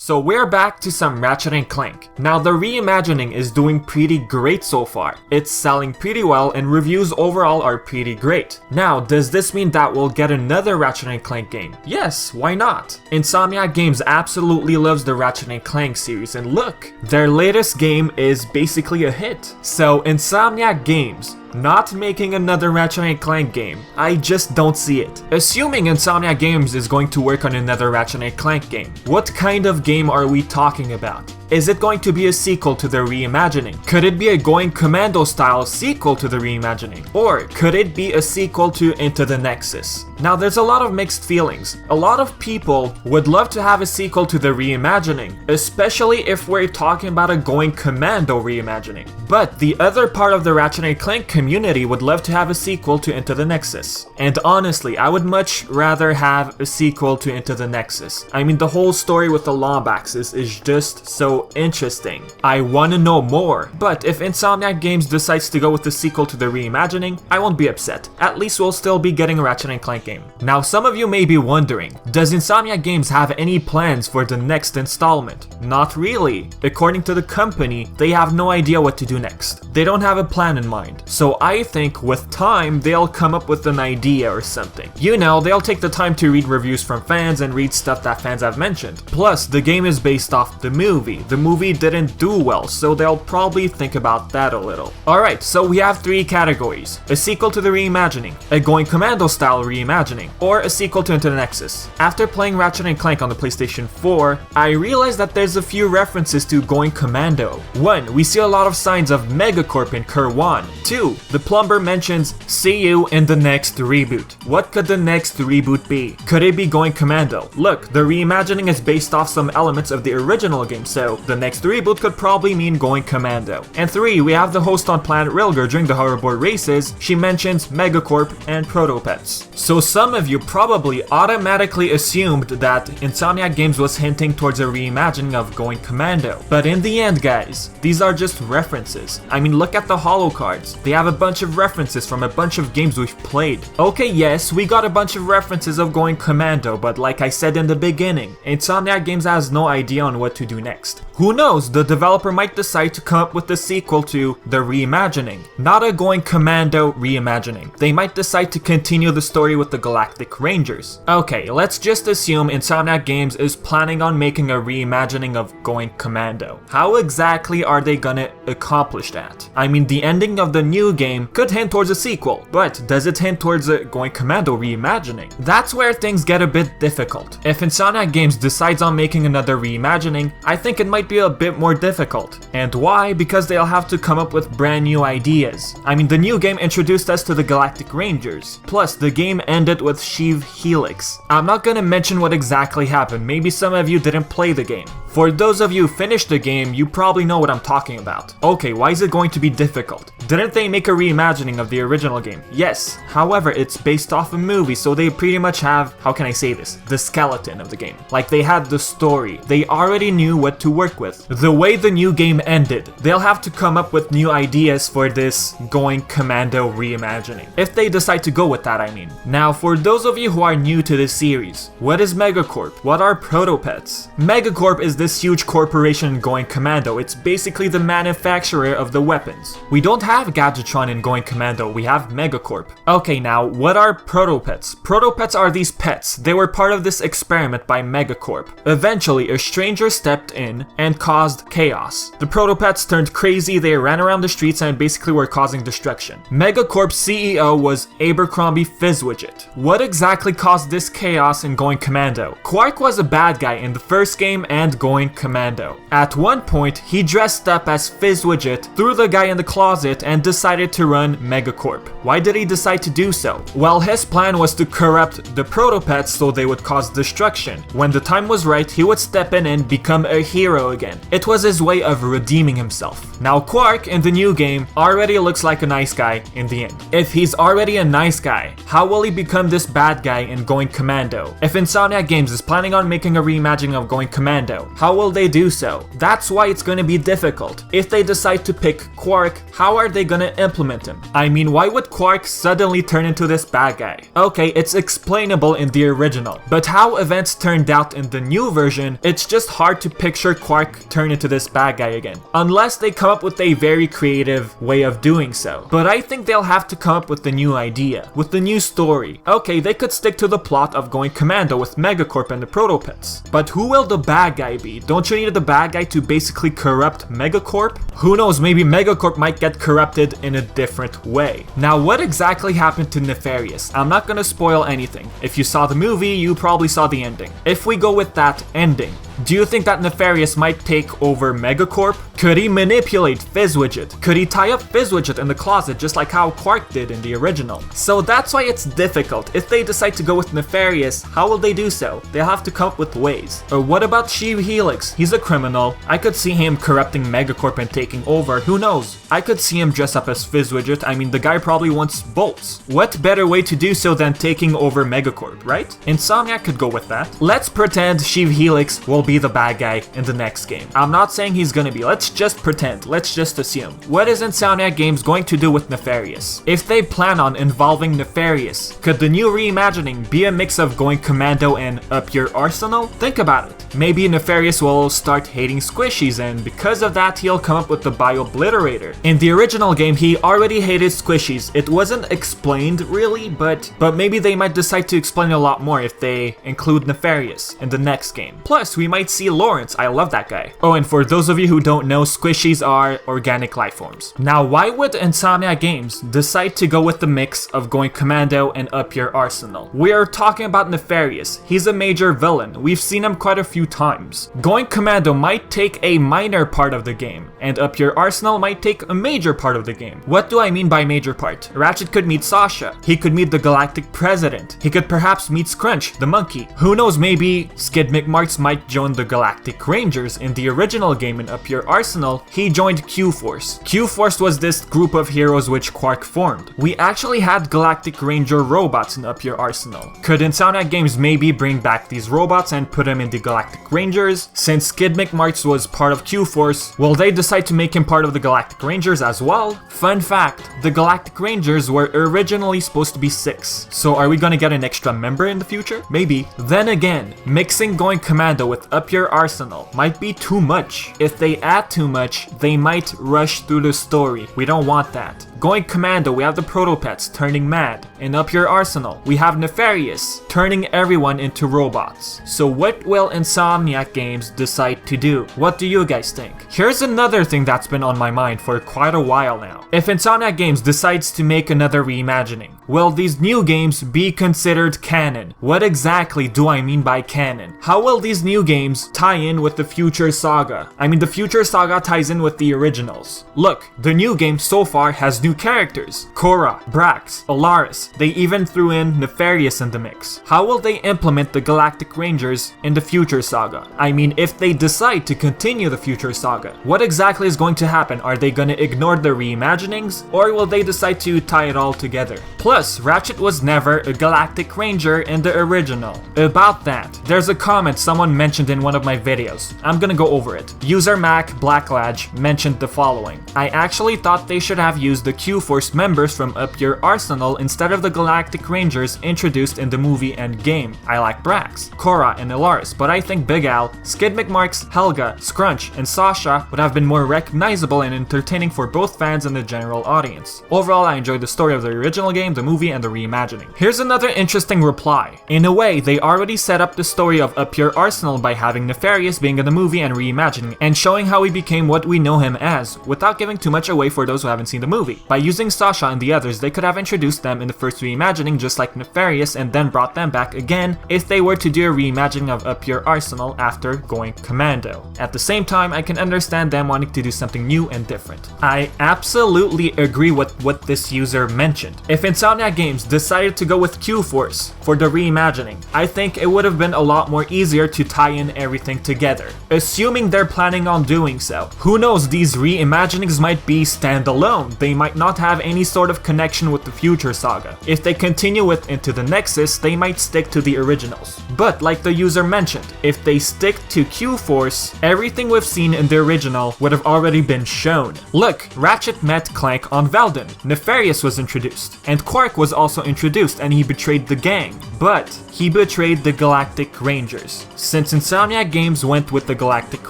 So we're back to some Ratchet & Clank. Now the reimagining is doing pretty great so far. It's selling pretty well and reviews overall are pretty great. Now, does this mean that we'll get another Ratchet & Clank game? Yes, why not? Insomniac Games absolutely loves the Ratchet & Clank series, and look, their latest game is basically a hit. So Insomniac Games not making another Ratchet & Clank game, I just don't see it. Assuming Insomniac Games is going to work on another Ratchet & Clank game, what kind of game are we talking about? Is it going to be a sequel to the reimagining? Could it be a Going Commando style sequel to the reimagining? Or could it be a sequel to Into the Nexus? Now there's a lot of mixed feelings. A lot of people would love to have a sequel to the reimagining, especially if we're talking about a Going Commando Re-Imagining. But the other part of the Ratchet & Clank community would love to have a sequel to Into the Nexus. And honestly, I would much rather have a sequel to Into the Nexus. I mean, the whole story with the Lombax is just so interesting. I want to know more. But if Insomniac Games decides to go with the sequel to the reimagining, I won't be upset. At least we'll still be getting a Ratchet & Clank game. Now some of you may be wondering, does Insomniac Games have any plans for the next installment? Not really. According to the company, they have no idea what to do next. They don't have a plan in mind. So I think with time, they'll come up with an idea or something. You know, they'll take the time to read reviews from fans and read stuff that fans have mentioned. Plus, the game is based off the movie. The movie didn't do well, so they'll probably think about that a little. Alright, so we have three categories. A sequel to the reimagining, a Going Commando style reimagining, or a sequel to Into the Nexus. After playing Ratchet & Clank on the PlayStation 4, I realized that there's a few references to Going Commando. 1. We see a lot of signs of Megacorp in Qwark. 2. The plumber mentions "see you in the next reboot." What could the next reboot be? Could it be Going Commando? Look, the reimagining is based off some elements of the original game, so the next reboot could probably mean Going Commando. And 3, we have the host on Planet Rilger during the hoverboard races. She mentions Megacorp and protopets. So some of you probably automatically assumed that Insomniac Games was hinting towards a reimagining of Going Commando. But in the end, guys, these are just references. I mean, look at the holo cards. They have a bunch of references from a bunch of games we've played. Okay, yes, we got a bunch of references of Going Commando, but like I said in the beginning, Insomniac Games has no idea on what to do next. Who knows, the developer might decide to come up with a sequel to the reimagining, not a Going Commando Re-Imagining. They might decide to continue the story with the Galactic Rangers. Okay, let's just assume Insomniac Games is planning on making a reimagining of Going Commando. How exactly are they gonna accomplish that? I mean, the ending of the new game could hint towards a sequel, but does it hint towards a Going Commando Re-Imagining? That's where things get a bit difficult. If Insomniac Games decides on making another reimagining, I think it might be a bit more difficult. And why? Because they'll have to come up with brand new ideas. I mean, the new game introduced us to the Galactic Rangers. Plus, the game ended with Shiv Helix. I'm not gonna mention what exactly happened, maybe some of you didn't play the game. For those of you who finished the game, you probably know what I'm talking about. Okay, why is it going to be difficult? Didn't they make a reimagining of the original game? Yes, however, it's based off a movie, so they pretty much have, how can I say this, the skeleton of the game. Like, they had the story. They already knew what to work with. The way the new game ended, they'll have to come up with new ideas for this Going Commando Re-Imagining. If they decide to go with that, I mean. Now, for those of you who are new to this series, what is Megacorp? What are protopets? Megacorp is this huge corporation in Going Commando. It's basically the manufacturer of the weapons. We don't have Gadgetron in Going Commando, we have Megacorp. Okay, now, what are protopets? Protopets are these pets. They were part of this experiment by Megacorp. Eventually, a stranger stepped in and caused chaos. The protopets turned crazy, they ran around the streets and basically were causing destruction. Megacorp's CEO was Abercrombie Fizzwidget. What exactly caused this chaos in Going Commando? Qwark was a bad guy in the first game and Going Commando. At one point, he dressed up as Fizzwidget, threw the guy in the closet, and decided to run Megacorp. Why did he decide to do so? Well, his plan was to corrupt the protopets so they would cause destruction. When the time was right, he would step in and become a hero again. It was his way of redeeming himself. Now, Qwark in the new game already looks like a nice guy in the end. If he's already a nice guy, how will he become this bad guy in Going Commando? If Insomniac Games is planning on making a reimagining of Going Commando, how will they do so? That's why it's going to be difficult. If they decide to pick Qwark, how are they gonna implement him? I mean, why would Qwark suddenly turn into this bad guy? Okay, it's explainable in the original, but how events turned out in the new version, it's just hard to picture Qwark turn into this bad guy again, unless they come up with a very creative way of doing so. But I think they'll have to come up with the new idea, with the new story. Okay, they could stick to the plot of Going Commando with Megacorp and the protopets, but who will the bad guy be? Don't you need the bad guy to basically corrupt Megacorp? Who knows, maybe Megacorp might get corrupted in a different way. Now, what exactly happened to Nefarious? I'm not gonna spoil anything. If you saw the movie, you probably saw the ending. If we go with that ending, do you think that Nefarious might take over Megacorp? Could he manipulate Fizzwidget? Could he tie up Fizzwidget in the closet just like how Qwark did in the original? So that's why it's difficult. If they decide to go with Nefarious, how will they do so? They'll have to come up with ways. Or what about Shiv Helix? He's a criminal. I could see him corrupting Megacorp and taking over. Who knows? I could see him dress up as Fizzwidget. I mean, the guy probably wants bolts. What better way to do so than taking over Megacorp, right? Insomniac could go with that. Let's pretend Shiv Helix will be the bad guy in the next game. I'm not saying he's gonna be. Let's just pretend. Let's just assume. What is Insomniac Games going to do with Nefarious? If they plan on involving Nefarious, could the new reimagining be a mix of Going Commando and Up Your Arsenal? Think about it. Maybe Nefarious will start hating squishies, and because of that he'll come up with the Bio-Obliterator. In the original game he already hated squishies. It wasn't explained really, but maybe they might decide to explain a lot more if they include Nefarious in the next game. Plus we might see Lawrence. I love that guy. Oh, and for those of you who don't know, squishies are organic life forms. Now, why would Insomniac Games decide to go with the mix of Going Commando and Up Your Arsenal? We are talking about Nefarious. He's a major villain. We've seen him quite a few times. Going Commando might take a minor part of the game, and Up Your Arsenal might take a major part of the game. What do I mean by major part? Ratchet could meet Sasha. He could meet the Galactic President. He could perhaps meet Scrunch, the monkey. Who knows, maybe Skid McMarx might join the Galactic Rangers. In the original game in Up Your Arsenal, he joined Q-Force. Q-Force was this group of heroes which Qwark formed. We actually had Galactic Ranger robots in Up Your Arsenal. Could Insomniac Games maybe bring back these robots and put them in the Galactic Rangers? Since Skid McMarx was part of Q-Force, will they decide to make him part of the Galactic Rangers as well? Fun fact, the Galactic Rangers were originally supposed to be 6. So are we gonna get an extra member in the future? Maybe. Then again, mixing Going Commando with Up Your Arsenal might be too much. If they add too much, they might rush through the story. We don't want that. Going Commando, we have the protopets turning mad. In Up Your Arsenal, we have Nefarious turning everyone into robots. So what will Insomniac Games decide to do? What do you guys think? Here's another thing that's been on my mind for quite a while now. If Insomniac Games decides to make another reimagining, will these new games be considered canon? What exactly do I mean by canon? How will these new games tie in with the future saga? I mean, the future saga ties in with the originals. Look, the new game so far has new characters. Korra, Brax, Alaris. They even threw in Nefarious in the mix. How will they implement the Galactic Rangers in the future saga? I mean, if they decide to continue the future saga, what exactly is going to happen? Are they gonna ignore the reimaginings, or will they decide to tie it all together? Plus, Ratchet was never a Galactic Ranger in the original. About that, there's a comment someone mentioned in one of my videos. I'm gonna go over it. User Mac Blacklodge mentioned the following. I actually thought they should have used the Q-Force members from Up Your Arsenal instead of the Galactic Rangers introduced in the movie and game. I like Brax, Korra, and Alaris, but I think Big Al, Skid McMarx, Helga, Scrunch, and Sasha would have been more recognizable and entertaining for both fans and the general audience. Overall, I enjoyed the story of the original game, the movie, and the reimagining. Here's another interesting reply. In a way, they already set up the story of Up Your Arsenal by having Nefarious being in the movie and reimagining, and showing how he became what we know him as, without giving too much away for those who haven't seen the movie. By using Sasha and the others, they could have introduced them in the first reimagining just like Nefarious and then brought them back again if they were to do a reimagining of Up Your Arsenal after Going Commando. At the same time, I can understand them wanting to do something new and different. I absolutely agree with what this user mentioned. If Insomniac Games decided to go with Q-Force for the reimagining, I think it would have been a lot more easier to tie in everything together. Assuming they're planning on doing so. Who knows, these reimaginings might be standalone. They might not have any sort of connection with the future saga. saga. If they continue with Into the Nexus, they might stick to the originals. But like the user mentioned, if they stick to Q-Force, everything we've seen in the original would have already been shown. Look, Ratchet met Clank on Veldin, Nefarious was introduced, and Qwark was also introduced and he betrayed the gang, but he betrayed the Galactic Rangers. Since Insomniac Games went with the Galactic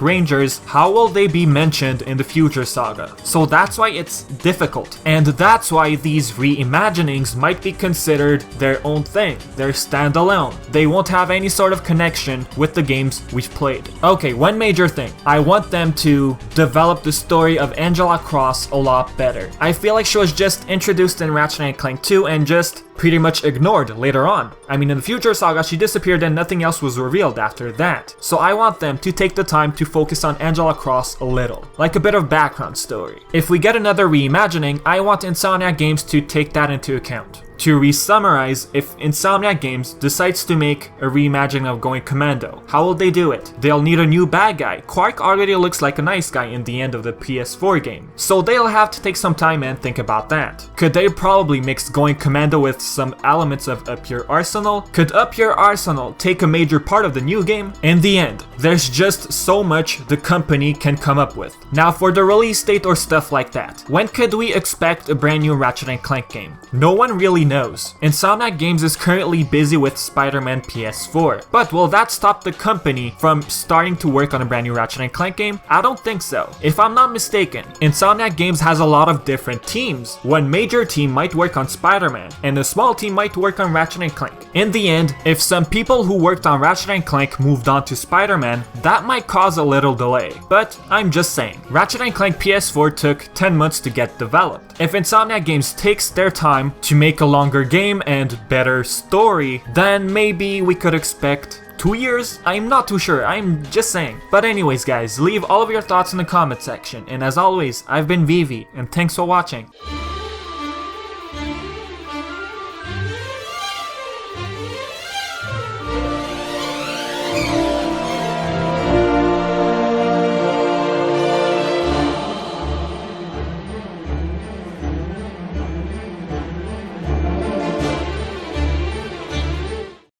Rangers, how will they be mentioned in the future saga? So that's why it's difficult, and that's why these reimaginings might be considered their own thing. They're standalone. They won't have any sort of connection with the games we've played. Okay, one major thing. I want them to develop the story of Angela Cross a lot better. I feel like she was just introduced in Ratchet Clank 2 and just pretty much ignored later on. I mean, in the future saga, she disappeared and nothing else was revealed after that. So I want them to take the time to focus on Angela Cross a little, like a bit of background story. If we get another reimagining, I want Insomniac Games to take that into account. To re-summarize, if Insomniac Games decides to make a reimagining of Going Commando, how will they do it? They'll need a new bad guy. Qwark already looks like a nice guy in the end of the PS4 game, so they'll have to take some time and think about that. Could they probably mix Going Commando with some elements of Up Your Arsenal? Could Up Your Arsenal take a major part of the new game? In the end, there's just so much the company can come up with. Now for the release date or stuff like that, when could we expect a brand new Ratchet & Clank game? No one really knows. Insomniac Games is currently busy with Spider-Man PS4, but will that stop the company from starting to work on a brand new Ratchet & Clank game? I don't think so. If I'm not mistaken, Insomniac Games has a lot of different teams. One major team might work on Spider-Man, and a small team might work on Ratchet & Clank. In the end, if some people who worked on Ratchet & Clank moved on to Spider-Man, that might cause a little delay, but I'm just saying. Ratchet & Clank PS4 took 10 months to get developed. If Insomniac Games takes their time to make a longer game and better story, then maybe we could expect 2 years? I'm not too sure, I'm just saying. But anyways guys, leave all of your thoughts in the comment section, and as always, I've been Vivi, and thanks for watching.